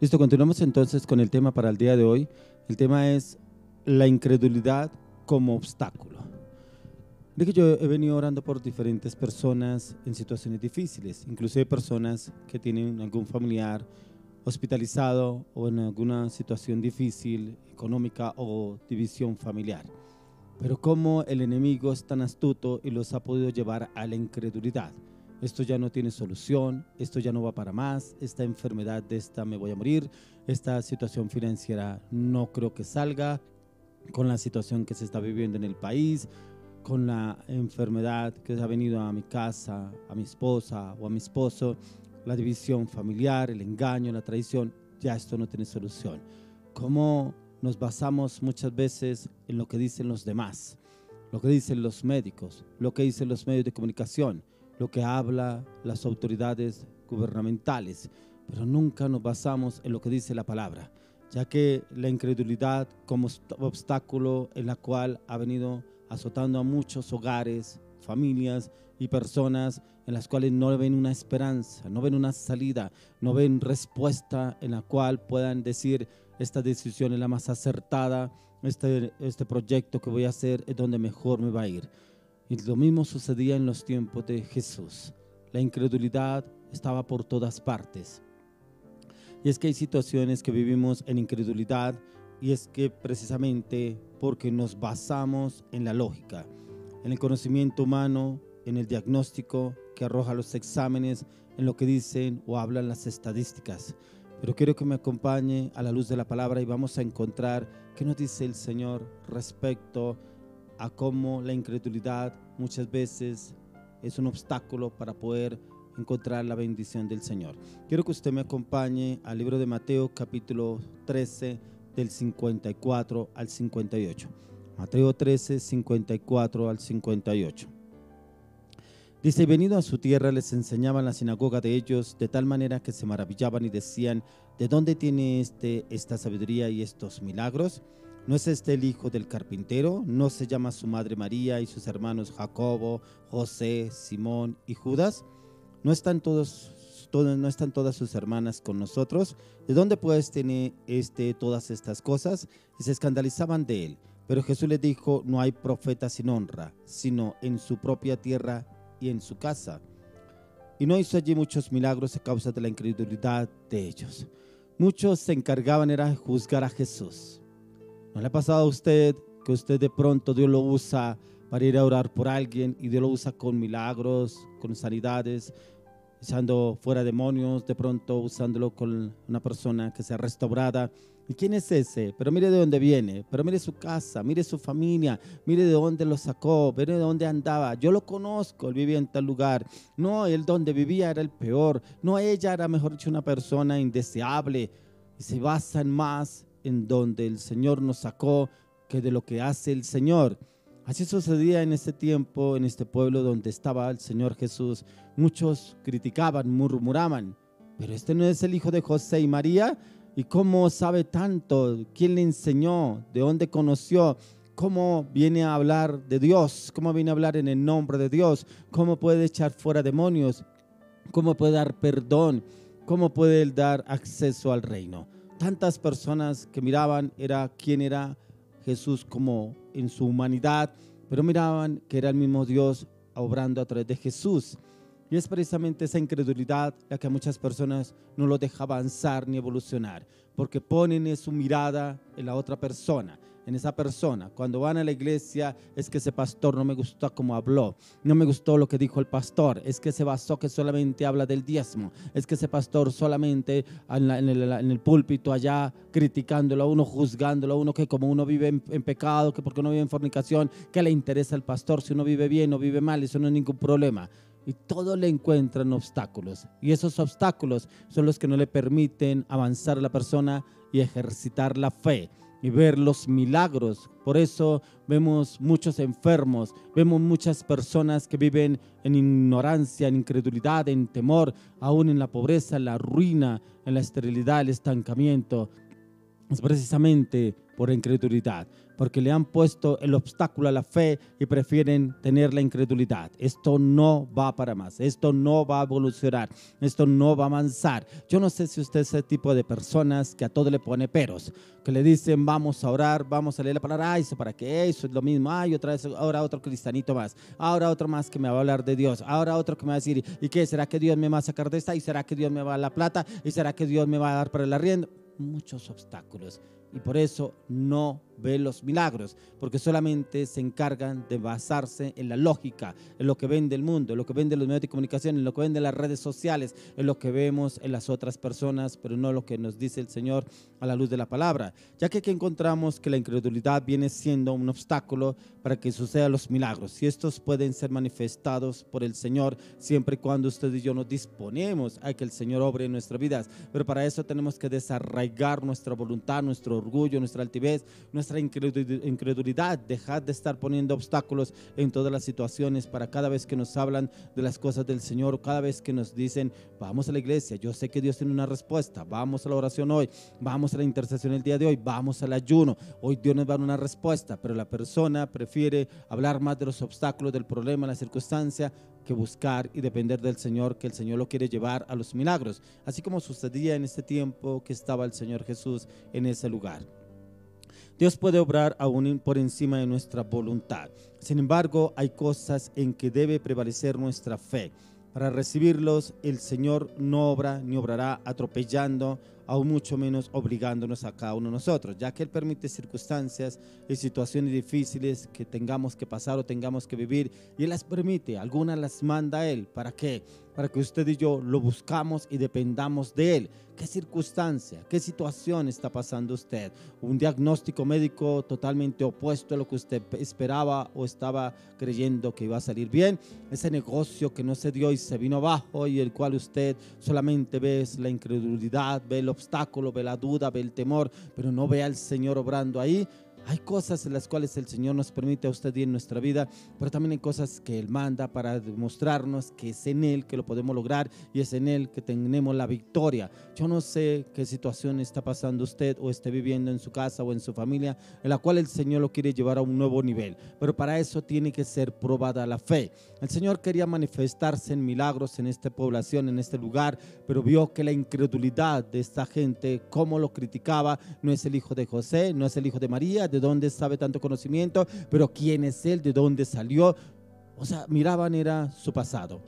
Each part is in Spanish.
Listo, continuamos entonces con el tema para el día de hoy. El tema es la incredulidad como obstáculo. De que yo he venido orando por diferentes personas en situaciones difíciles, inclusive personas que tienen algún familiar hospitalizado o en alguna situación difícil, económica o división familiar. Pero cómo el enemigo es tan astuto y los ha podido llevar a la incredulidad. Esto ya no tiene solución, esto ya no va para más, esta enfermedad de esta me voy a morir, esta situación financiera no creo que salga, con la situación que se está viviendo en el país, con la enfermedad que ha venido a mi casa, a mi esposa o a mi esposo, la división familiar, el engaño, la traición, ya esto no tiene solución. ¿Cómo nos basamos muchas veces en lo que dicen los demás, lo que dicen los médicos, lo que dicen los medios de comunicación, lo que hablan las autoridades gubernamentales, pero nunca nos basamos en lo que dice la palabra, ya que la incredulidad como obstáculo en la cual ha venido azotando a muchos hogares, familias y personas en las cuales no ven una esperanza, no ven una salida, no ven respuesta en la cual puedan decir: esta decisión es la más acertada, este proyecto que voy a hacer es donde mejor me va a ir. Y lo mismo sucedía en los tiempos de Jesús. La incredulidad estaba por todas partes. Y es que hay situaciones que vivimos en incredulidad, y es que precisamente porque nos basamos en la lógica, en el conocimiento humano, en el diagnóstico que arroja los exámenes, en lo que dicen o hablan las estadísticas. Pero quiero que me acompañe a la luz de la palabra y vamos a encontrar qué nos dice el Señor respecto a cómo la incredulidad muchas veces es un obstáculo para poder encontrar la bendición del Señor. Quiero que usted me acompañe al libro de Mateo capítulo 13 del 54 al 58. Mateo 13, 54 al 58. Dice: y venido a su tierra les enseñaba en la sinagoga de ellos, de tal manera que se maravillaban y decían: ¿de dónde tiene esta sabiduría y estos milagros? ¿No es este el hijo del carpintero? ¿No se llama su madre María y sus hermanos Jacobo, José, Simón y Judas? ¿No están todas sus hermanas con nosotros? ¿De dónde pues tiene todas estas cosas? Y se escandalizaban de él. Pero Jesús les dijo: no hay profeta sin honra, sino en su propia tierra y en su casa. Y no hizo allí muchos milagros a causa de la incredulidad de ellos. Muchos se encargaban era de juzgar a Jesús. ¿No le ha pasado a usted que usted de pronto Dios lo usa para ir a orar por alguien y Dios lo usa con milagros, con sanidades, echando fuera demonios, de pronto usándolo con una persona que sea restaurada? ¿Y quién es ese? Pero mire de dónde viene, pero mire su casa, mire su familia, mire de dónde lo sacó, mire de dónde andaba. Yo lo conozco, él vivía en tal lugar. No, él donde vivía era el peor. No, ella era, mejor dicho, una persona indeseable. Y se basan más en donde el Señor nos sacó que de lo que hace el Señor. Así sucedía en este tiempo, en este pueblo donde estaba el Señor Jesús. Muchos criticaban, murmuraban: pero este no es el hijo de José y María. ¿Y cómo sabe tanto? ¿Quién le enseñó? ¿De dónde conoció? ¿Cómo viene a hablar de Dios? ¿Cómo viene a hablar en el nombre de Dios? ¿Cómo puede echar fuera demonios? ¿Cómo puede dar perdón? ¿Cómo puede él dar acceso al reino? Tantas personas que miraban quién era Jesús como en su humanidad, pero miraban que era el mismo Dios obrando a través de Jesús. Y es precisamente esa incredulidad la que a muchas personas no lo deja avanzar ni evolucionar, porque ponen su mirada en la otra persona, en esa persona. Cuando van a la iglesia, es que ese pastor no me gustó cómo habló, no me gustó lo que dijo el pastor, es que se basó que solamente habla del diezmo, es que ese pastor solamente en el púlpito allá criticándolo a uno, juzgándolo a uno, que como uno vive en pecado, que porque uno vive en fornicación, ¿qué le interesa al pastor? Si uno vive bien o vive mal, eso no es ningún problema. Y todo le encuentran obstáculos, y esos obstáculos son los que no le permiten avanzar a la persona y ejercitar la fe y ver los milagros. Por eso vemos muchos enfermos, vemos muchas personas que viven en ignorancia, en incredulidad, en temor, aún en la pobreza, en la ruina, en la esterilidad, el estancamiento. es precisamente por incredulidad, porque le han puesto el obstáculo a la fe y prefieren tener la incredulidad. Esto no va para más, esto no va a evolucionar, esto no va a avanzar. Yo no sé si usted es ese tipo de personas que a todo le pone peros, que le dicen vamos a orar, vamos a leer la palabra, ay, ¿eso para qué? Eso es lo mismo, ay, otra vez, ahora otro cristianito más, ahora otro más que me va a hablar de Dios, ahora otro que me va a decir, ¿y qué? ¿Será que Dios me va a sacar de esta? ¿Y será que Dios me va a dar la plata? ¿Y será que Dios me va a dar para el arriendo? Muchos obstáculos. Y por eso no ve los milagros, porque solamente se encargan de basarse en la lógica, en lo que vende el mundo, en lo que vende los medios de comunicación, en lo que vende las redes sociales, en lo que vemos en las otras personas, pero no lo que nos dice el Señor a la luz de la palabra, ya que aquí encontramos que la incredulidad viene siendo un obstáculo para que sucedan los milagros, y estos pueden ser manifestados por el Señor siempre y cuando usted y yo nos disponemos a que el Señor obre en nuestras vidas, pero para eso tenemos que desarraigar nuestra voluntad, nuestro orgullo, nuestra altivez, nuestra incredulidad, dejar de estar poniendo obstáculos en todas las situaciones para cada vez que nos hablan de las cosas del Señor, cada vez que nos dicen vamos a la iglesia, yo sé que Dios tiene una respuesta, vamos a la oración hoy, vamos a la intercesión el día de hoy, vamos al ayuno, hoy Dios nos va a dar una respuesta, pero la persona prefiere hablar más de los obstáculos, del problema, la circunstancia, que buscar y depender del Señor, que el Señor lo quiere llevar a los milagros, así como sucedía en este tiempo que estaba el Señor Jesús en ese lugar. Dios puede obrar aún por encima de nuestra voluntad. Sin embargo, hay cosas en que debe prevalecer nuestra fe. Para recibirlos, el Señor no obra ni obrará atropellando, aún mucho menos obligándonos a cada uno de nosotros, ya que Él permite circunstancias y situaciones difíciles que tengamos que pasar o tengamos que vivir, y Él las permite, algunas las manda Él. ¿Para qué? Para que usted y yo lo buscamos y dependamos de Él. ¿Qué circunstancia, qué situación está pasando usted? ¿Un diagnóstico médico totalmente opuesto a lo que usted esperaba o estaba creyendo que iba a salir bien? ¿Ese negocio que no se dio y se vino abajo y el cual usted solamente ve la incredulidad, ve el obstáculo, ve la duda, ve el temor, pero no ve al Señor obrando ahí? Hay cosas en las cuales el Señor nos permite a usted y en nuestra vida, pero también hay cosas que Él manda para demostrarnos que es en Él que lo podemos lograr y es en Él que tenemos la victoria. Yo no sé qué situación está pasando usted o esté viviendo en su casa o en su familia, en la cual el Señor lo quiere llevar a un nuevo nivel, pero para eso tiene que ser probada la fe. El Señor quería manifestarse en milagros en esta población, en este lugar, pero vio que la incredulidad de esta gente, cómo lo criticaba, no es el hijo de José, no es el hijo de María, de dónde sabe tanto conocimiento, pero quién es él, de dónde salió. O sea, miraban era su pasado.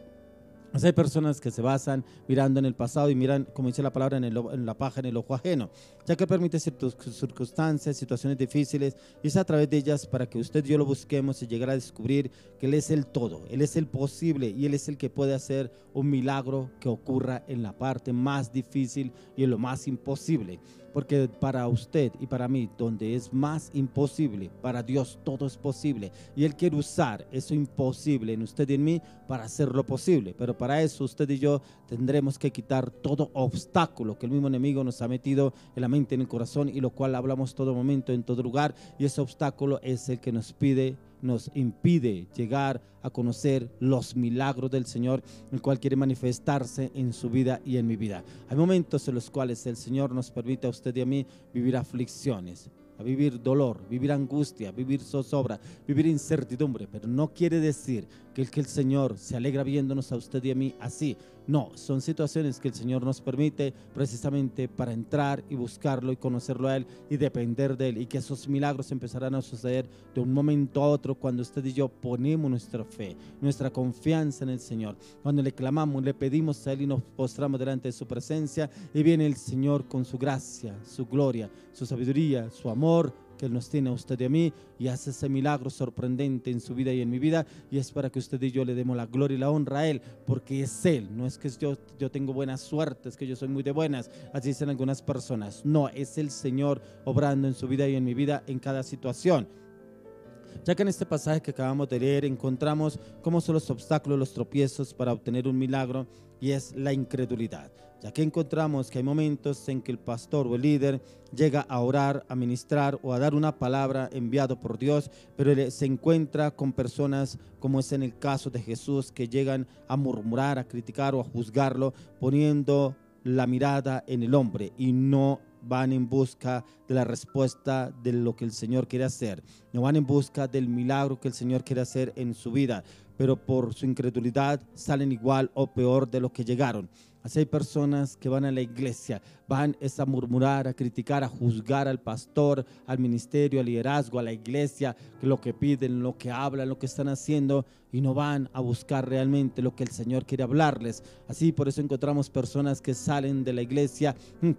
O sea, hay personas que se basan mirando en el pasado y miran, como dice la palabra, en la paja, en el ojo ajeno, ya que permite circunstancias, situaciones difíciles, y es a través de ellas para que usted y yo lo busquemos y llegar a descubrir que Él es el todo, Él es el posible y Él es el que puede hacer un milagro que ocurra en la parte más difícil y en lo más imposible. Porque para usted y para mí, donde es más imposible, para Dios todo es posible. Y Él quiere usar eso imposible en usted y en mí para hacerlo posible. Pero para eso usted y yo tendremos que quitar todo obstáculo que el mismo enemigo nos ha metido en la mente, en el corazón, y lo cual hablamos todo momento, en todo lugar. Y ese obstáculo es el que nos impide llegar a conocer los milagros del Señor, el cual quiere manifestarse en su vida y en mi vida. Hay momentos en los cuales el Señor nos permite a usted y a mí vivir aflicciones, a vivir dolor, vivir angustia, vivir zozobra, vivir incertidumbre, pero no quiere decir que el Señor se alegra viéndonos a usted y a mí así. No, son situaciones que el Señor nos permite precisamente para entrar y buscarlo y conocerlo a Él y depender de Él, y que esos milagros empezarán a suceder de un momento a otro cuando usted y yo ponemos nuestra fe, nuestra confianza en el Señor, cuando le clamamos, le pedimos a Él y nos postramos delante de su presencia, y viene el Señor con su gracia, su gloria, su sabiduría, su amor, que Él nos tiene a usted y a mí, y hace ese milagro sorprendente en su vida y en mi vida, y es para que usted y yo le demos la gloria y la honra a Él, porque es Él. No es que yo tengo buena suerte, es que yo soy muy de buenas, así dicen algunas personas. No, es el Señor obrando en su vida y en mi vida en cada situación. Ya que en este pasaje que acabamos de leer encontramos cómo son los obstáculos, los tropiezos para obtener un milagro, y es la incredulidad. Ya que encontramos que hay momentos en que el pastor o el líder llega a orar, a ministrar o a dar una palabra enviado por Dios, pero se encuentra con personas, como es en el caso de Jesús, que llegan a murmurar, a criticar o a juzgarlo, poniendo la mirada en el hombre y no van en busca de la respuesta de lo que el Señor quiere hacer, no van en busca del milagro que el Señor quiere hacer en su vida, pero por su incredulidad salen igual o peor de lo que llegaron. Así hay personas que van a la iglesia, van a murmurar, a criticar, a juzgar al pastor, al ministerio, al liderazgo, a la iglesia, que lo que piden, lo que hablan, lo que están haciendo, y no van a buscar realmente lo que el Señor quiere hablarles. Así por eso encontramos personas que salen de la iglesia.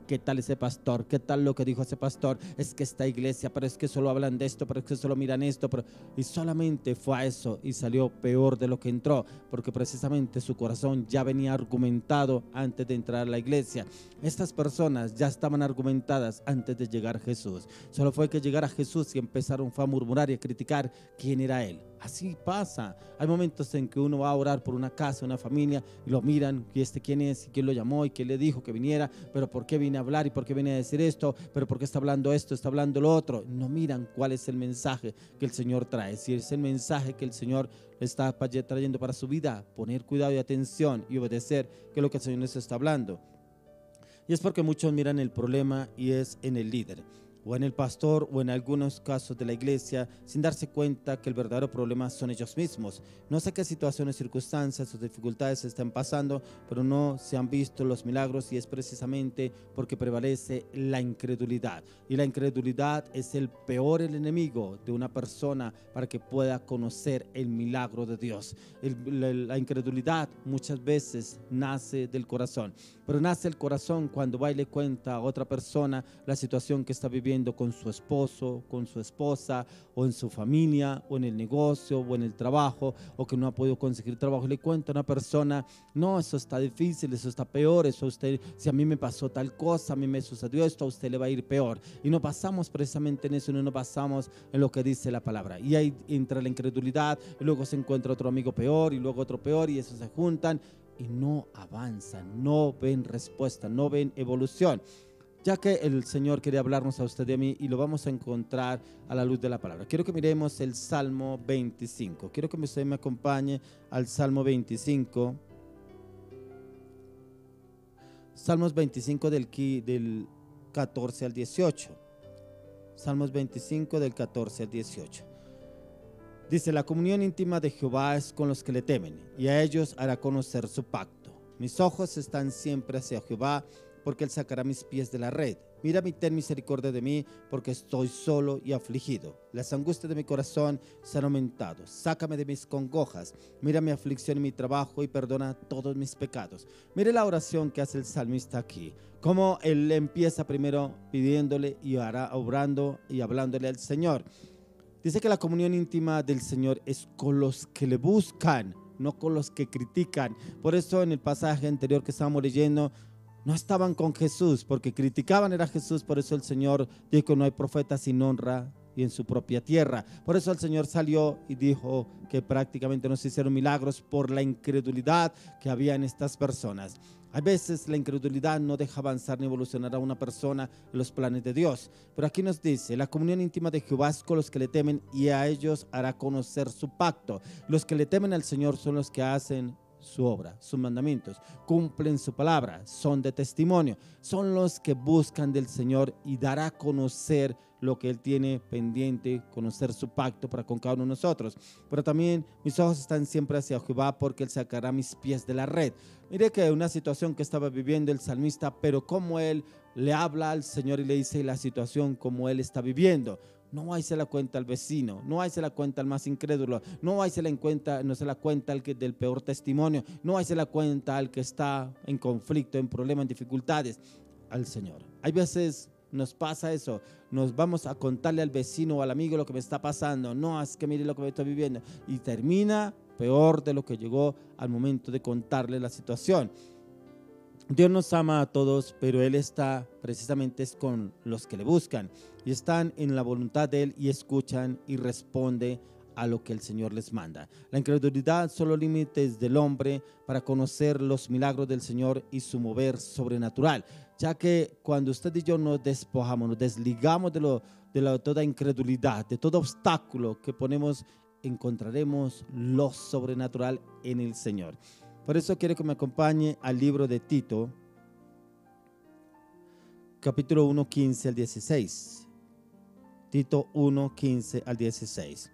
¿Qué tal ese pastor? ¿Qué tal lo que dijo ese pastor? Es que esta iglesia, pero es que solo hablan de esto, pero es que solo miran esto, y solamente fue a eso y salió peor de lo que entró, porque precisamente su corazón ya venía argumentado antes de entrar a la iglesia. Estas personas ya estaban argumentadas antes de llegar a Jesús. Solo fue que llegar a Jesús y empezaron a murmurar y a criticar quién era Él. Así pasa. Hay momentos en que uno va a orar por una casa, una familia, y lo miran, y quién es, y quién lo llamó, y quién le dijo que viniera, pero por qué viene a hablar, y por qué viene a decir esto, pero por qué está hablando esto, está hablando lo otro. No miran cuál es el mensaje que el Señor trae. Si es el mensaje que el Señor está trayendo para su vida, poner cuidado y atención y obedecer que es lo que el Señor les está hablando. Y es porque muchos miran el problema y es en el líder, o en el pastor, o en algunos casos de la iglesia, sin darse cuenta que el verdadero problema son ellos mismos. No sé qué situaciones, circunstancias o dificultades están pasando, pero no se han visto los milagros, y es precisamente porque prevalece la incredulidad. Y la incredulidad es el peor enemigo de una persona para que pueda conocer el milagro de Dios. La incredulidad muchas veces nace del corazón, pero nace el corazón cuando va y le cuenta a otra persona la situación que está viviendo con su esposo, con su esposa, o en su familia, o en el negocio, o en el trabajo, o que no ha podido conseguir trabajo, y le cuenta a una persona: no, eso está difícil, eso está peor, eso usted, si a mí me pasó tal cosa, a mí me sucedió esto, a usted le va a ir peor. Y no pasamos precisamente en eso, no nos basamos en lo que dice la palabra, y ahí entra la incredulidad, y luego se encuentra otro amigo peor, y luego otro peor, y eso se juntan y no avanzan, no ven respuesta, no ven evolución. Ya que el Señor quiere hablarnos a usted y a mí, y lo vamos a encontrar a la luz de la palabra, quiero que miremos el Salmo 25. Quiero que usted me acompañe al Salmo 25. Salmos 25 del 14 al 18. Salmos 25 del 14 al 18. Dice: la comunión íntima de Jehová es con los que le temen, y a ellos hará conocer su pacto. Mis ojos están siempre hacia Jehová, porque Él sacará mis pies de la red. Mira y ten misericordia de mí, porque estoy solo y afligido. Las angustias de mi corazón se han aumentado. Sácame de mis congojas. Mira mi aflicción y mi trabajo, y perdona todos mis pecados. Mire la oración que hace el salmista aquí, como él empieza primero pidiéndole y obrando y hablándole al Señor. Dice que la comunión íntima del Señor es con los que le buscan, no con los que critican. Por eso en el pasaje anterior que estábamos leyendo, no estaban con Jesús porque criticaban a Jesús. Por eso el Señor dijo que no hay profeta sin honra y en su propia tierra. Por eso el Señor salió y dijo que prácticamente no se hicieron milagros por la incredulidad que había en estas personas. A veces la incredulidad no deja avanzar ni evolucionar a una persona en los planes de Dios. Pero aquí nos dice: la comunión íntima de Jehová es con los que le temen, y a ellos hará conocer su pacto. Los que le temen al Señor son los que hacen su obra, sus mandamientos, cumplen su palabra, son de testimonio, son los que buscan del Señor, y dará a conocer lo que Él tiene pendiente, conocer su pacto para con cada uno de nosotros. Pero también mis ojos están siempre hacia Jehová, porque Él sacará mis pies de la red. Mire que una situación que estaba viviendo el salmista, pero como él le habla al Señor y le dice la situación como él está viviendo. No hay se la cuenta al vecino, no hay se la cuenta al más incrédulo, no hay se la cuenta, no se la cuenta al que del peor testimonio, no hay se la cuenta al que está en conflicto, en problemas, en dificultades, al Señor. Hay veces nos pasa eso, nos vamos a contarle al vecino o al amigo lo que me está pasando. No, es que mire lo que me estoy viviendo, y termina peor de lo que llegó al momento de contarle la situación. Dios nos ama a todos, pero Él está precisamente es con los que le buscan y están en la voluntad de Él, y escuchan y responde a lo que el Señor les manda. La incredulidad son los límites del hombre para conocer los milagros del Señor y su mover sobrenatural, ya que cuando usted y yo nos despojamos, nos desligamos de toda incredulidad, de todo obstáculo que ponemos, encontraremos lo sobrenatural en el Señor. Por eso quiero que me acompañe al libro de Tito, capítulo 1, 15 al 16. Tito 1, 15 al 16.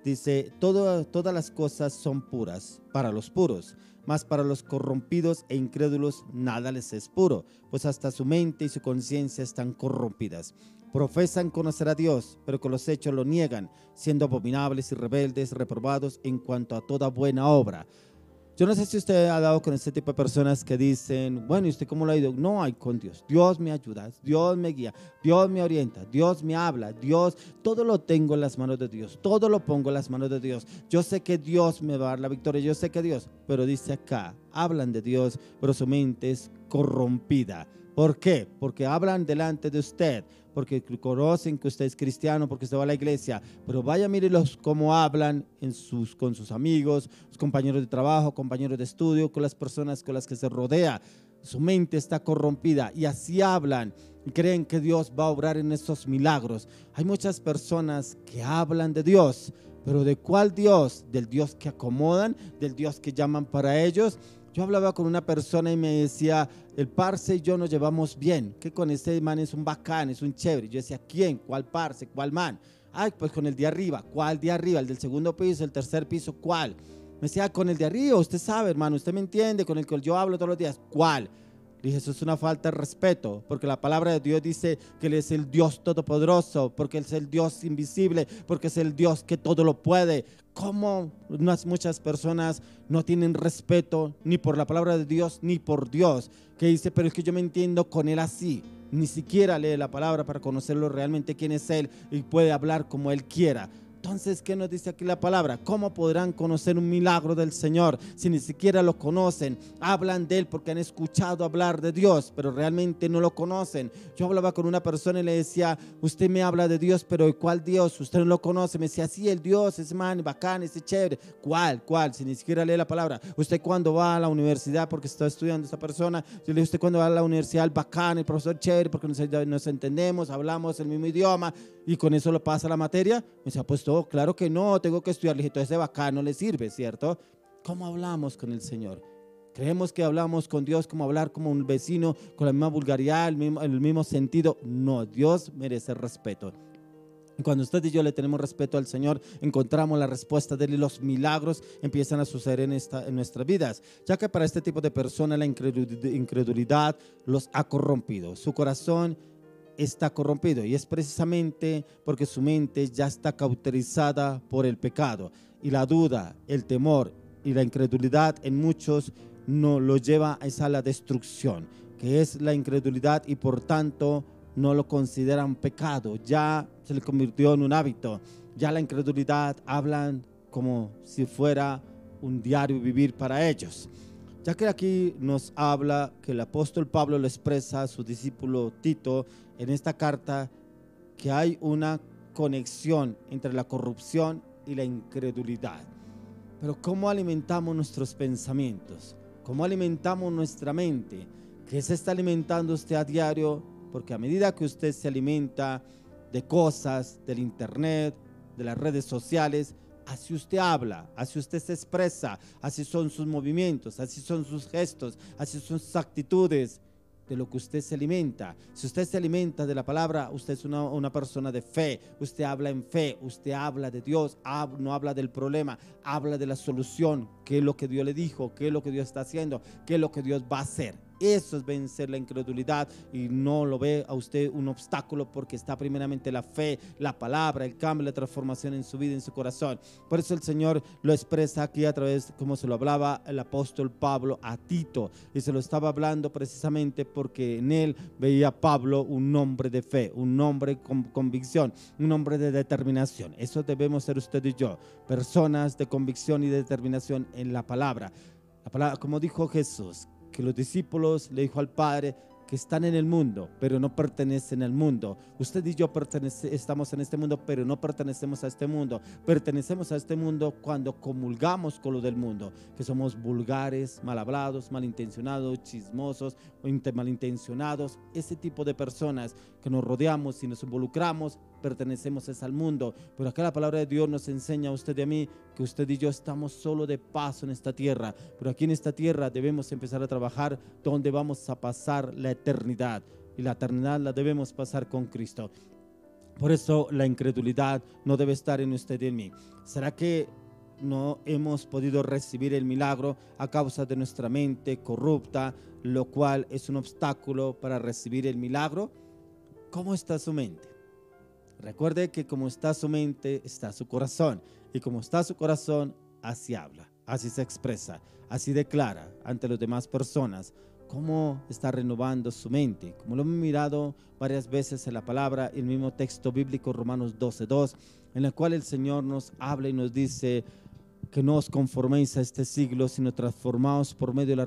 Dice, todas las cosas son puras para los puros, mas para los corrompidos e incrédulos nada les es puro, pues hasta su mente y su conciencia están corrompidas. Profesan conocer a Dios, pero con los hechos lo niegan, siendo abominables y rebeldes, reprobados en cuanto a toda buena obra. Yo no sé si usted ha dado con este tipo de personas que dicen, bueno, ¿y usted cómo lo ha ido? No hay con Dios. Dios me ayuda, Dios me guía, Dios me orienta, Dios me habla, Dios, todo lo tengo en las manos de Dios, todo lo pongo en las manos de Dios. Yo sé que Dios me va a dar la victoria, yo sé que Dios, pero dice acá, hablan de Dios, pero su mente es corrompida. ¿Por qué? Porque hablan delante de usted, porque conocen que usted es cristiano, porque usted va a la iglesia, pero vaya, mírelos cómo hablan con sus amigos, sus compañeros de trabajo, compañeros de estudio, con las personas con las que se rodea. Su mente está corrompida y así hablan y creen que Dios va a obrar en estos milagros. Hay muchas personas que hablan de Dios, pero ¿de cuál Dios? Del Dios que acomodan, del Dios que llaman para ellos. Yo hablaba con una persona y me decía, el parce y yo nos llevamos bien, que con este man es un bacán, es un chévere. Yo decía, ¿quién? ¿Cuál parce? ¿Cuál man? Ay, pues con el de arriba. ¿Cuál de arriba? ¿El del segundo piso? ¿El tercer piso? ¿Cuál? Me decía, con el de arriba, usted sabe, hermano, usted me entiende, con el que yo hablo todos los días. ¿Cuál? Dije, eso es una falta de respeto, porque la palabra de Dios dice que Él es el Dios todopoderoso, porque Él es el Dios invisible, porque es el Dios que todo lo puede. ¿Cómo muchas personas no tienen respeto ni por la palabra de Dios ni por Dios? Que dice, pero es que yo me entiendo con Él así. Ni siquiera lee la palabra para conocerlo realmente quién es Él y puede hablar como Él quiera. Entonces, ¿qué nos dice aquí la palabra? ¿Cómo podrán conocer un milagro del Señor si ni siquiera lo conocen? Hablan de Él porque han escuchado hablar de Dios, pero realmente no lo conocen. Yo hablaba con una persona y le decía, usted me habla de Dios, pero ¿cuál Dios? Usted no lo conoce. Me decía, sí, el Dios es man, bacán, es chévere. ¿Cuál? Si ni siquiera lee la palabra. Usted cuando va a la universidad, porque está estudiando esta persona, yo le digo, usted cuando va a la universidad, el bacán, el profesor chévere, porque nos entendemos, hablamos el mismo idioma, y con eso lo pasa la materia. Me decía, pues todo, claro que no, tengo que estudiar. Le dije, todo ese bacán no le sirve, ¿cierto? ¿Cómo hablamos con el Señor? Creemos que hablamos con Dios como hablar como un vecino, con la misma vulgaridad, el mismo sentido. No, Dios merece respeto. Cuando usted y yo le tenemos respeto al Señor, encontramos la respuesta de Él y los milagros empiezan a suceder en nuestras vidas, ya que para este tipo de personas la incredulidad los ha corrompido. Su corazón está corrompido y es precisamente porque su mente ya está cauterizada por el pecado, y la duda, el temor y la incredulidad en muchos no lo lleva a la destrucción, que es la incredulidad, y por tanto no lo consideran pecado, ya se le convirtió en un hábito. Ya la incredulidad hablan como si fuera un diario vivir para ellos. Ya que aquí nos habla que el apóstol Pablo lo expresa a su discípulo Tito en esta carta, que hay una conexión entre la corrupción y la incredulidad. Pero ¿cómo alimentamos nuestros pensamientos? ¿Cómo alimentamos nuestra mente? ¿Qué se está alimentando usted a diario? Porque a medida que usted se alimenta de cosas, del internet, de las redes sociales, así usted habla, así usted se expresa, así son sus movimientos, así son sus gestos, así son sus actitudes, de lo que usted se alimenta. Si usted se alimenta de la palabra, usted es una persona de fe, usted habla en fe, usted habla de Dios, no habla del problema, habla de la solución, qué es lo que Dios le dijo, qué es lo que Dios está haciendo, qué es lo que Dios va a hacer. Eso es vencer la incredulidad, y no lo ve a usted un obstáculo, porque está primeramente la fe, la palabra, el cambio, la transformación en su vida, en su corazón. Por eso el Señor lo expresa aquí a través, como se lo hablaba el apóstol Pablo a Tito, y se lo estaba hablando precisamente porque en él veía Pablo un hombre de fe, un hombre con convicción, un hombre de determinación. Eso debemos ser usted y yo, personas de convicción y de determinación en la palabra. La palabra, como dijo Jesús, que los discípulos le dijo al Padre que están en el mundo, pero no pertenecen al mundo. Usted y yo estamos en este mundo, pero no pertenecemos a este mundo. Pertenecemos a este mundo cuando comulgamos con lo del mundo, que somos vulgares, mal hablados, malintencionados, chismosos, malintencionados. Ese tipo de personas que nos rodeamos y nos involucramos, pertenecemos al mundo. Pero acá la palabra de Dios nos enseña a usted y a mí que usted y yo estamos solo de paso en esta tierra, pero aquí en esta tierra debemos empezar a trabajar donde vamos a pasar la eternidad eternidad. Y la eternidad la debemos pasar con Cristo. Por eso la incredulidad no debe estar en usted y en mí. ¿Será que no hemos podido recibir el milagro a causa de nuestra mente corrupta, lo cual es un obstáculo para recibir el milagro? ¿Cómo está su mente? Recuerde que como está su mente, está su corazón. Y como está su corazón, así habla, así se expresa, así declara ante las demás personas. ¿Cómo está renovando su mente? Como lo hemos mirado varias veces en la palabra, el mismo texto bíblico, Romanos 12:2, en el cual el Señor nos habla y nos dice que no os conforméis a este siglo, sino transformaos por medio de la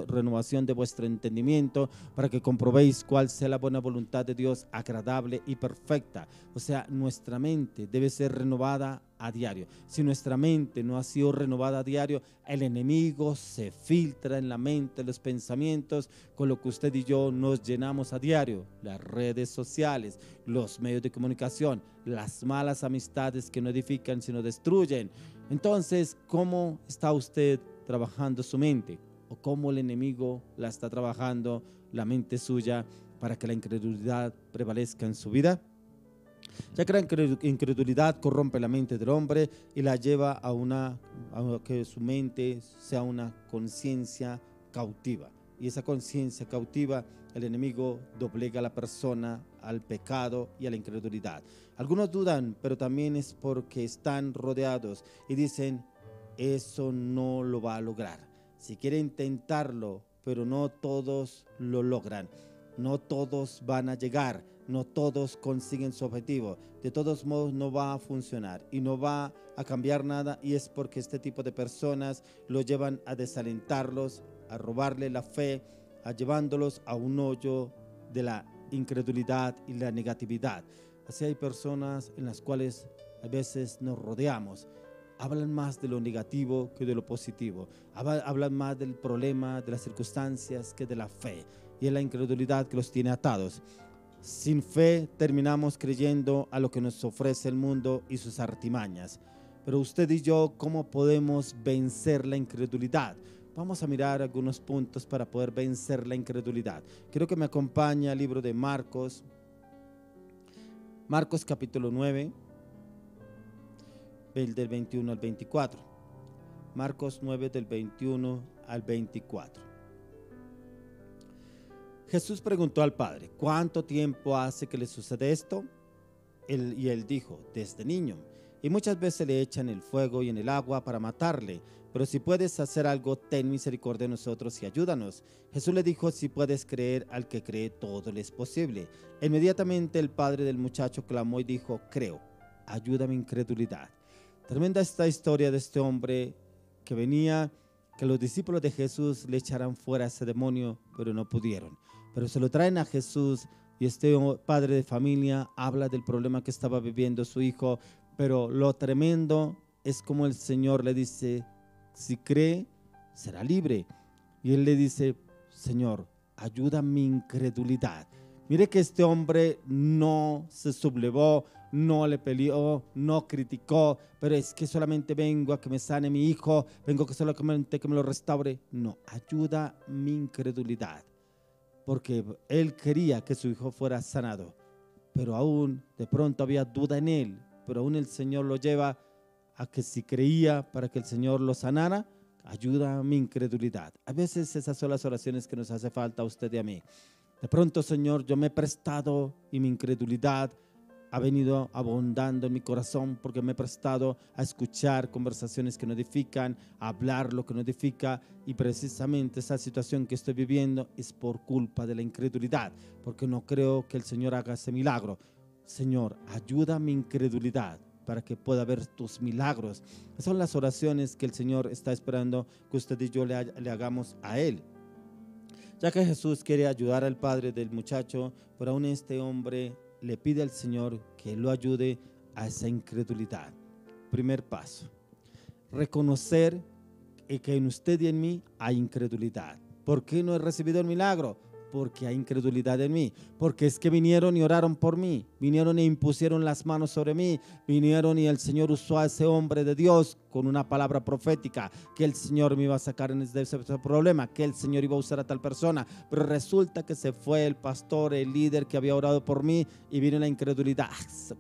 renovación de vuestro entendimiento, para que comprobéis cuál sea la buena voluntad de Dios, agradable y perfecta. O sea, nuestra mente debe ser renovada a diario. Si nuestra mente no ha sido renovada a diario, el enemigo se filtra en la mente, los pensamientos, con lo que usted y yo nos llenamos a diario. Las redes sociales, los medios de comunicación, las malas amistades que no edifican sino destruyen. Entonces, ¿cómo está usted trabajando su mente? ¿O cómo el enemigo la está trabajando, la mente suya, para que la incredulidad prevalezca en su vida? Ya que la incredulidad corrompe la mente del hombre y la lleva a que su mente sea una conciencia cautiva. Y esa conciencia cautiva, el enemigo doblega a la persona al pecado y a la incredulidad. Algunos dudan, pero también es porque están rodeados y dicen, eso no lo va a lograr. Si quiere intentarlo, pero no todos lo logran. No todos van a llegar, no todos consiguen su objetivo. De todos modos no va a funcionar y no va a cambiar nada, y es porque este tipo de personas lo llevan a desalentarlos, a robarle la fe, a llevándolos a un hoyo de la incredulidad y la negatividad. Así hay personas en las cuales a veces nos rodeamos. Hablan más de lo negativo que de lo positivo. Hablan más del problema, de las circunstancias, que de la fe. Y es la incredulidad que los tiene atados. Sin fe terminamos creyendo a lo que nos ofrece el mundo y sus artimañas. Pero usted y yo, ¿cómo podemos vencer la incredulidad? Vamos a mirar algunos puntos para poder vencer la incredulidad. Quiero que me acompañe al libro de Marcos. Marcos capítulo 9, del 21 al 24. Marcos 9 del 21 al 24. Jesús preguntó al Padre, ¿cuánto tiempo hace que le sucede esto? Y él dijo, desde niño. Y muchas veces le echan el fuego y en el agua para matarle. Pero si puedes hacer algo, ten misericordia de nosotros y ayúdanos. Jesús le dijo, si puedes creer, al que cree todo le es posible. Inmediatamente el padre del muchacho clamó y dijo, creo, ayuda mi incredulidad. Tremenda esta historia de este hombre que venía, que los discípulos de Jesús le echaran fuera a ese demonio, pero no pudieron. Pero se lo traen a Jesús y este padre de familia habla del problema que estaba viviendo su hijo, pero lo tremendo es como el Señor le dice, si cree, será libre. Y él le dice, Señor, ayuda mi incredulidad. Mire que este hombre no se sublevó, no le peleó, no criticó, pero es que solamente vengo a que me sane mi hijo, vengo que solamente que me lo restaure. No, ayuda mi incredulidad, porque él quería que su hijo fuera sanado, pero aún de pronto había duda en él, pero aún el Señor lo lleva a que si creía para que el Señor lo sanara, ayuda a mi incredulidad. A veces esas son las oraciones que nos hace falta a usted y a mí. De pronto, Señor, yo me he prestado y mi incredulidad ha venido abundando en mi corazón porque me he prestado a escuchar conversaciones que no edifican, a hablar lo que no edifica, y precisamente esa situación que estoy viviendo es por culpa de la incredulidad, porque no creo que el Señor haga ese milagro. Señor, ayuda a mi incredulidad para que pueda ver tus milagros. Esas son las oraciones que el Señor está esperando que usted y yo le hagamos a Él. Ya que Jesús quiere ayudar al padre del muchacho, pero aún este hombre le pide al Señor que lo ayude a esa incredulidad. Primer paso, reconocer que en usted y en mí hay incredulidad. ¿Por qué no he recibido el milagro? Porque hay incredulidad en mí, porque es que vinieron y oraron por mí, vinieron e impusieron las manos sobre mí, vinieron y el Señor usó a ese hombre de Dios con una palabra profética, que el Señor me iba a sacar en ese problema, que el Señor iba a usar a tal persona, pero resulta que se fue el pastor, el líder que había orado por mí, y vino la incredulidad.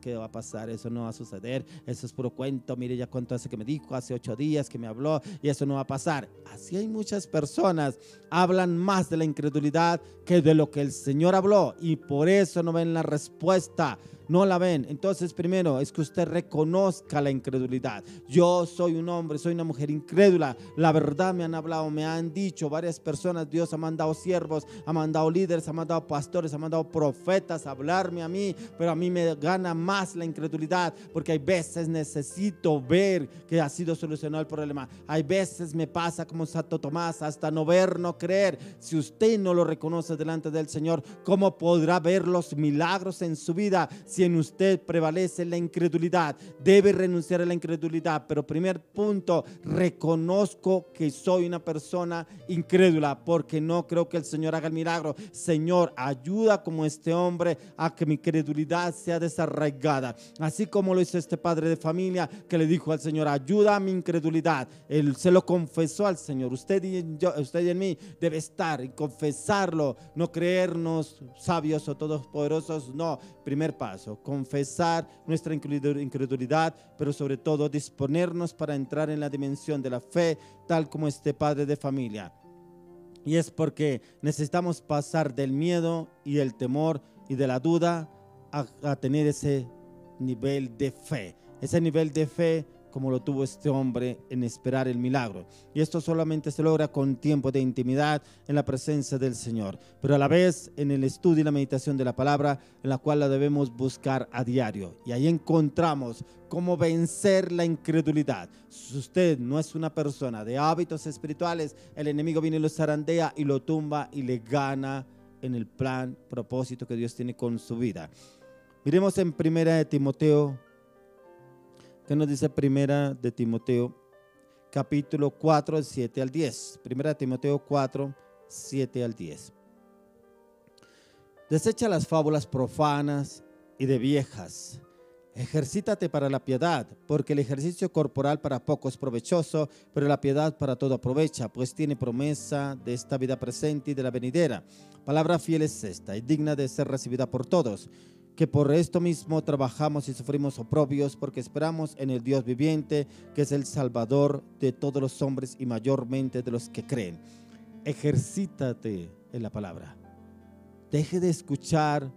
¿Qué va a pasar? Eso no va a suceder, eso es puro cuento. Mire ya cuánto hace que me dijo, hace 8 días que me habló, y eso no va a pasar. Así hay muchas personas, hablan más de la incredulidad que de lo que el Señor habló, y por eso no ven la respuesta, no la ven. Entonces, primero es que usted reconozca la incredulidad. Yo soy un hombre, soy una mujer incrédula. La verdad, me han hablado, me han dicho varias personas. Dios ha mandado siervos, ha mandado líderes, ha mandado pastores, ha mandado profetas a hablarme a mí, pero a mí me gana más la incredulidad, porque hay veces necesito ver que ha sido solucionado el problema. Hay veces me pasa como Santo Tomás, hasta no ver, no creer. Si usted no lo reconoce delante del Señor, ¿cómo podrá ver los milagros en su vida si en usted prevalece la incredulidad? Debe renunciar a la incredulidad. Pero primer punto, reconozco que soy una persona incrédula porque no creo que el Señor haga el milagro. Señor, ayuda como este hombre a que mi credulidad sea desarraigada, así como lo hizo este padre de familia que le dijo al Señor: ayuda a mi incredulidad. Él se lo confesó al Señor. Usted y en mí debe estar y confesarlo, no creernos sabios o todopoderosos. No, primer paso, confesar nuestra incredulidad, pero sobre todo disponernos para entrar en la dimensión de la fe, tal como este padre de familia. Y es porque necesitamos pasar del miedo y el temor y de la duda a tener ese nivel de fe. Ese nivel de fe como lo tuvo este hombre en esperar el milagro. Y esto solamente se logra con tiempo de intimidad en la presencia del Señor, pero a la vez en el estudio y la meditación de la palabra, en la cual la debemos buscar a diario. Y ahí encontramos cómo vencer la incredulidad. Si usted no es una persona de hábitos espirituales, el enemigo viene y lo zarandea y lo tumba y le gana en el plan, propósito que Dios tiene con su vida. Miremos en 1 de Timoteo. ¿Qué nos dice 1 de Timoteo, capítulo 4, 7 al 10? 1 de Timoteo 4, 7 al 10. Desecha las fábulas profanas y de viejas. Ejercítate para la piedad, porque el ejercicio corporal para poco es provechoso, pero la piedad para todo aprovecha, pues tiene promesa de esta vida presente y de la venidera. Palabra fiel es esta y digna de ser recibida por todos, que por esto mismo trabajamos y sufrimos oprobios, porque esperamos en el Dios viviente, que es el Salvador de todos los hombres y mayormente de los que creen. Ejercítate en la palabra. Deje de escuchar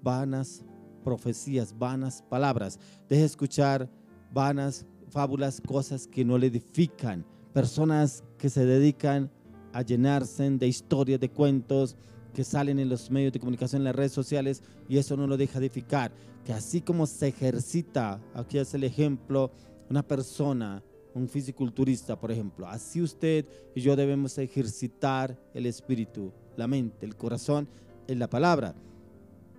vanas profecías, vanas palabras. Deje de escuchar vanas fábulas, cosas que no le edifican. Personas que se dedican a llenarse de historias, de cuentos, que salen en los medios de comunicación, en las redes sociales, y eso no lo deja edificar. Que así como se ejercita, aquí es el ejemplo, una persona, un fisiculturista, por ejemplo, así usted y yo debemos ejercitar el espíritu, la mente, el corazón en la palabra.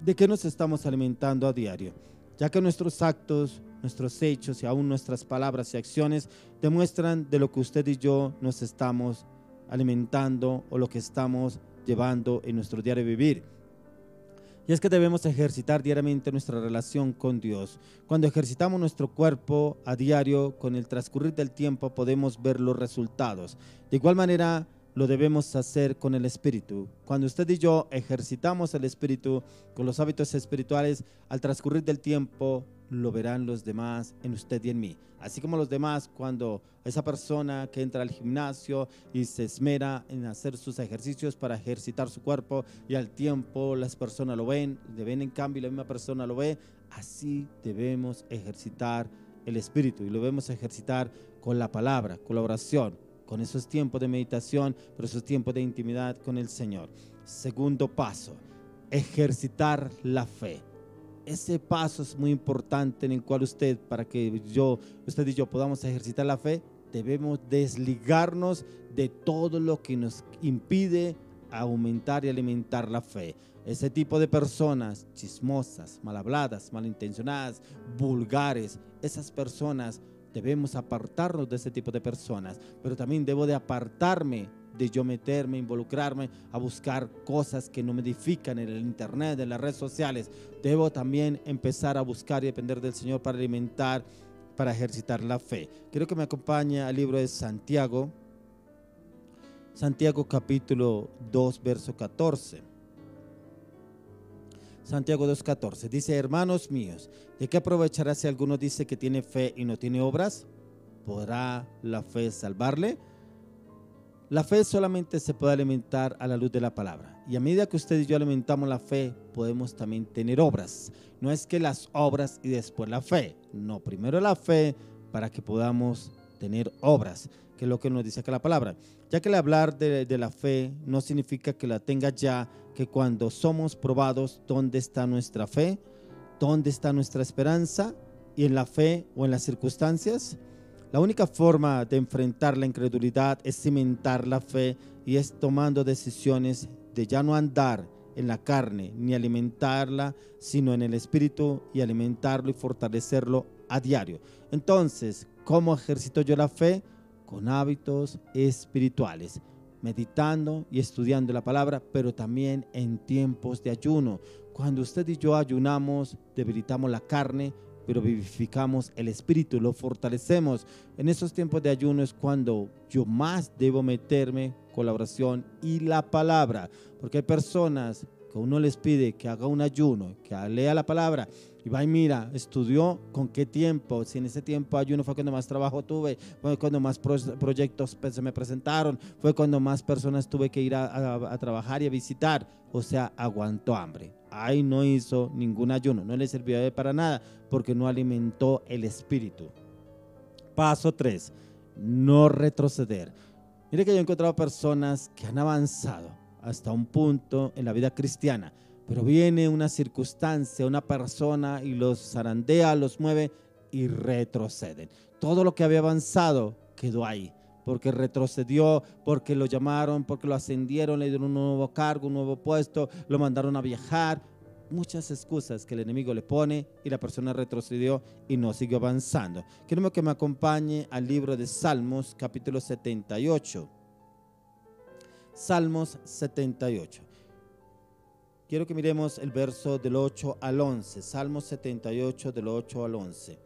¿De qué nos estamos alimentando a diario? Ya que nuestros actos, nuestros hechos y aún nuestras palabras y acciones demuestran de lo que usted y yo nos estamos alimentando o lo que estamos llevando en nuestro diario vivir. Y es que debemos ejercitar diariamente nuestra relación con Dios. Cuando ejercitamos nuestro cuerpo a diario, con el transcurrir del tiempo podemos ver los resultados. De igual manera, lo debemos hacer con el espíritu. Cuando usted y yo ejercitamos el espíritu con los hábitos espirituales, al transcurrir del tiempo lo verán los demás en usted y en mí. Así como los demás, cuando esa persona que entra al gimnasio y se esmera en hacer sus ejercicios para ejercitar su cuerpo, y al tiempo las personas lo ven, le ven en cambio y la misma persona lo ve, así debemos ejercitar el espíritu, y lo debemos ejercitar con la palabra, con la oración, con esos tiempos de meditación, pero esos tiempos de intimidad con el Señor. Segundo paso, ejercitar la fe. Ese paso es muy importante, en el cual para que usted y yo podamos ejercitar la fe, debemos desligarnos de todo lo que nos impide aumentar y alimentar la fe. Ese tipo de personas chismosas, mal habladas, malintencionadas, vulgares, esas personas debemos apartarnos de ese tipo de personas, pero también debo de apartarme de yo meterme, involucrarme a buscar cosas que no me edifican en el internet, en las redes sociales. Debo también empezar a buscar y depender del Señor para alimentar para ejercitar la fe. Quiero que me acompañe al libro de Santiago, Santiago capítulo 2, verso 14. Santiago 2:14 dice: hermanos míos, ¿de qué aprovechará si alguno dice que tiene fe y no tiene obras? ¿Podrá la fe salvarle? La fe solamente se puede alimentar a la luz de la palabra, y a medida que usted y yo alimentamos la fe, podemos también tener obras. No es que las obras y después la fe, no, primero la fe para que podamos tener obras, que es lo que nos dice acá la palabra. Ya que el hablar de la fe no significa que la tenga ya, que cuando somos probados, ¿dónde está nuestra fe? ¿Dónde está nuestra esperanza? ¿Y en la fe o en las circunstancias? La única forma de enfrentar la incredulidad es cimentar la fe, y es tomando decisiones de ya no andar en la carne ni alimentarla, sino en el espíritu, y alimentarlo y fortalecerlo a diario. Entonces, ¿cómo ejercito yo la fe? Con hábitos espirituales, meditando y estudiando la palabra, pero también en tiempos de ayuno. Cuando usted y yo ayunamos, debilitamos la carne, pero vivificamos el espíritu, lo fortalecemos. En esos tiempos de ayuno es cuando yo más debo meterme con la oración y la palabra, porque hay personas que uno les pide que haga un ayuno, que lea la palabra, y va y mira, estudió con qué tiempo, si en ese tiempo ayuno fue cuando más trabajo tuve, fue cuando más proyectos se me presentaron, fue cuando más personas tuve que ir a trabajar y a visitar, o sea, aguantó hambre. Ahí no hizo ningún ayuno, no le sirvió para nada, porque no alimentó el espíritu. Paso 3, no retroceder. Mire que yo he encontrado personas que han avanzado hasta un punto en la vida cristiana, pero viene una circunstancia, una persona y los zarandea, los mueve y retroceden. Todo lo que había avanzado quedó ahí, porque retrocedió, porque lo llamaron, porque lo ascendieron, le dieron un nuevo cargo, un nuevo puesto, lo mandaron a viajar. Muchas excusas que el enemigo le pone, y la persona retrocedió y no siguió avanzando. Quiero que me acompañe al libro de Salmos, capítulo 78. Salmos 78. Quiero que miremos el verso del 8 al 11. Salmos 78, del 8 al 11.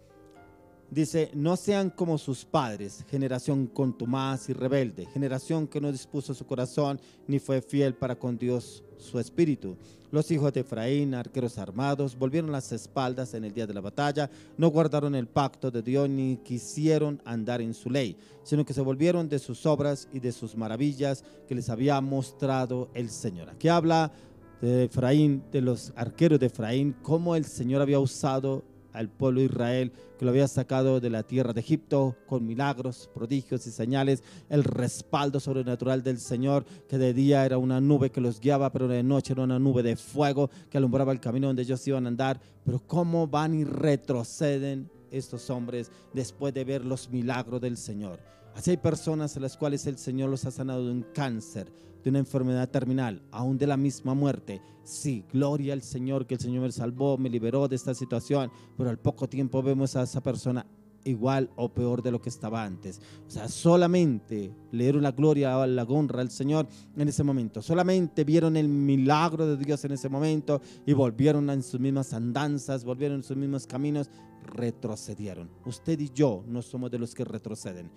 Dice: no sean como sus padres, generación contumaz y rebelde, generación que no dispuso su corazón ni fue fiel para con Dios su espíritu. Los hijos de Efraín, arqueros armados, volvieron las espaldas en el día de la batalla, no guardaron el pacto de Dios ni quisieron andar en su ley, sino que se volvieron de sus obras y de sus maravillas que les había mostrado el Señor. Aquí habla de Efraín, de los arqueros de Efraín, cómo el Señor había usado al pueblo de Israel, que lo había sacado de la tierra de Egipto con milagros, prodigios y señales, el respaldo sobrenatural del Señor, que de día era una nube que los guiaba, pero de noche era una nube de fuego que alumbraba el camino donde ellos iban a andar. Pero cómo van y retroceden estos hombres después de ver los milagros del Señor. Así hay personas a las cuales el Señor los ha sanado de un cáncer, de una enfermedad terminal, aún de la misma muerte. Sí, gloria al Señor, que el Señor me salvó, me liberó de esta situación, pero al poco tiempo vemos a esa persona igual o peor de lo que estaba antes. O sea, solamente le dieron la gloria, la honra al Señor en ese momento, solamente vieron el milagro de Dios en ese momento y volvieron en sus mismas andanzas, volvieron en sus mismos caminos, retrocedieron. Usted y yo no somos de los que retroceden.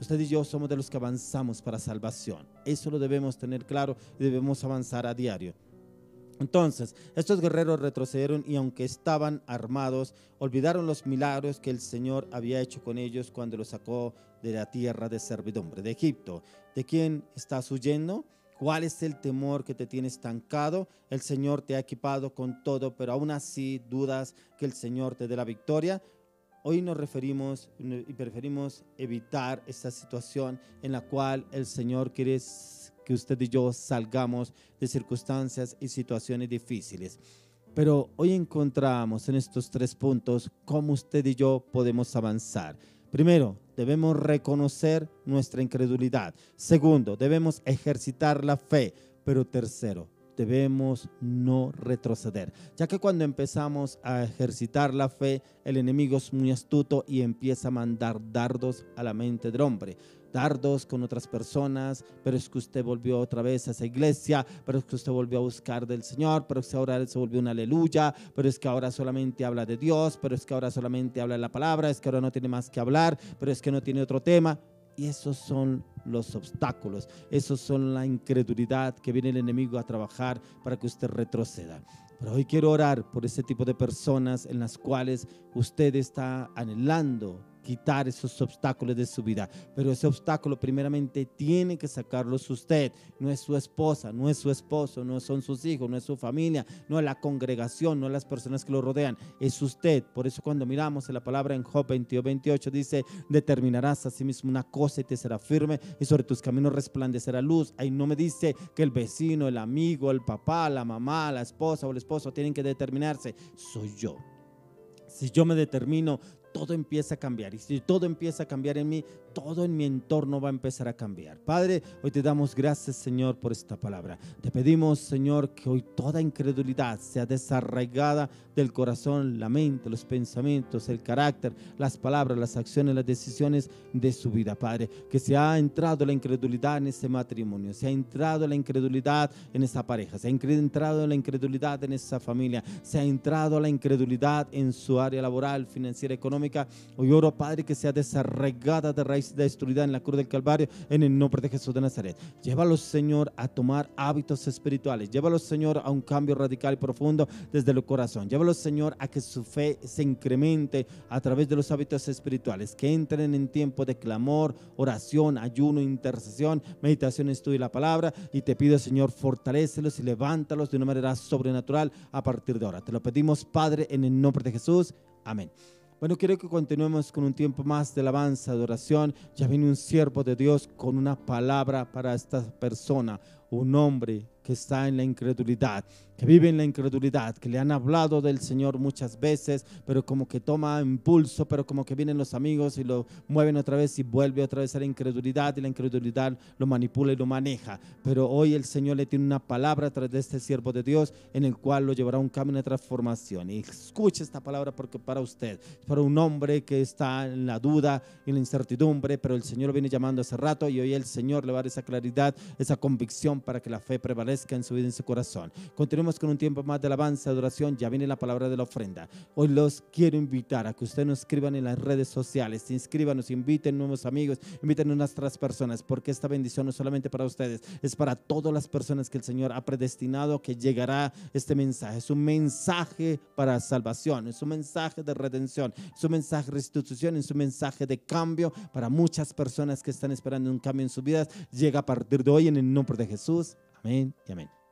Usted y yo somos de los que avanzamos para salvación. Eso lo debemos tener claro y debemos avanzar a diario. Entonces, estos guerreros retrocedieron, y aunque estaban armados, olvidaron los milagros que el Señor había hecho con ellos cuando los sacó de la tierra de servidumbre, de Egipto. ¿De quién estás huyendo? ¿Cuál es el temor que te tiene estancado? El Señor te ha equipado con todo, pero aún así dudas que el Señor te dé la victoria. Hoy nos referimos y preferimos evitar esta situación en la cual el Señor quiere que usted y yo salgamos de circunstancias y situaciones difíciles. Pero hoy encontramos en estos 3 puntos cómo usted y yo podemos avanzar. Primero, debemos reconocer nuestra incredulidad. Segundo, debemos ejercitar la fe. Pero tercero, debemos no retroceder, ya que cuando empezamos a ejercitar la fe, el enemigo es muy astuto y empieza a mandar dardos a la mente del hombre. dardos con otras personas, pero es que usted volvió otra vez a esa iglesia, pero es que usted volvió a buscar del Señor, pero es que ahora se volvió un aleluya, pero es que ahora solamente habla de Dios, pero es que ahora solamente habla de la palabra, es que ahora no tiene más que hablar, pero es que no tiene otro tema. Y esos son los obstáculos, esos son la incredulidad que viene el enemigo a trabajar para que usted retroceda. Pero hoy quiero orar por ese tipo de personas en las cuales usted está anhelando quitar esos obstáculos de su vida, pero ese obstáculo primeramente tiene que sacarlos usted. No es su esposa, no es su esposo, no son sus hijos, no es su familia, no es la congregación, no es las personas que lo rodean, es usted. Por eso cuando miramos en la palabra en Job 22:28 dice: determinarás a sí mismo una cosa y te será firme, y sobre tus caminos resplandecerá luz. Ahí no me dice que el vecino, el amigo, el papá, la mamá, la esposa o el esposo tienen que determinarse. Soy yo. Si yo me determino, todo empieza a cambiar. Y si todo empieza a cambiar en mí, todo en mi entorno va a empezar a cambiar. Padre, hoy te damos gracias, Señor, por esta palabra. Te pedimos, Señor, que hoy toda incredulidad sea desarraigada del corazón, la mente, los pensamientos, el carácter, las palabras, las acciones, las decisiones de su vida, Padre. Que se ha entrado la incredulidad en ese matrimonio, se ha entrado la incredulidad en esa pareja, se ha entrado la incredulidad en esa familia, se ha entrado la incredulidad en su área laboral, financiera, económica. Hoy oro, Padre, que sea desarraigada de raíz, destruida en la cruz del Calvario, en el nombre de Jesús de Nazaret. Llévalos, Señor, a tomar hábitos espirituales. Llévalos, Señor, a un cambio radical y profundo desde el corazón. Llévalos, Señor, a que su fe se incremente a través de los hábitos espirituales, que entren en tiempo de clamor, oración, ayuno, intercesión, meditación, estudio de la palabra. Y te pido, Señor, fortalécelos y levántalos de una manera sobrenatural a partir de ahora. Te lo pedimos, Padre, en el nombre de Jesús. Amén. Bueno, quiero que continuemos con un tiempo más de alabanza, de oración. Ya viene un siervo de Dios con una palabra para esta persona, un hombre que está en la incredulidad, que vive en la incredulidad, que le han hablado del Señor muchas veces, pero como que toma impulso, pero como que vienen los amigos y lo mueven otra vez y vuelve otra vez a la incredulidad, y la incredulidad lo manipula y lo maneja. Pero hoy el Señor le tiene una palabra a través de este siervo de Dios, en el cual lo llevará a un camino de transformación. Y escuche esta palabra porque para usted, para un hombre que está en la duda y en la incertidumbre, pero el Señor lo viene llamando hace rato, y hoy el Señor le va a dar esa claridad, esa convicción para que la fe prevalezca en su vida, en su corazón. Continuemos con un tiempo más de alabanza, de oración. Ya viene la palabra de la ofrenda. Hoy los quiero invitar a que ustedes nos escriban en las redes sociales, se inscriban, nos inviten nuevos amigos, inviten a nuestras personas, porque esta bendición no es solamente para ustedes, es para todas las personas que el Señor ha predestinado que llegará este mensaje. Es un mensaje para salvación, es un mensaje de redención, es un mensaje de restitución, es un mensaje de cambio para muchas personas que están esperando un cambio en sus vidas. Llega a partir de hoy en el nombre de Jesús. Amén y amén.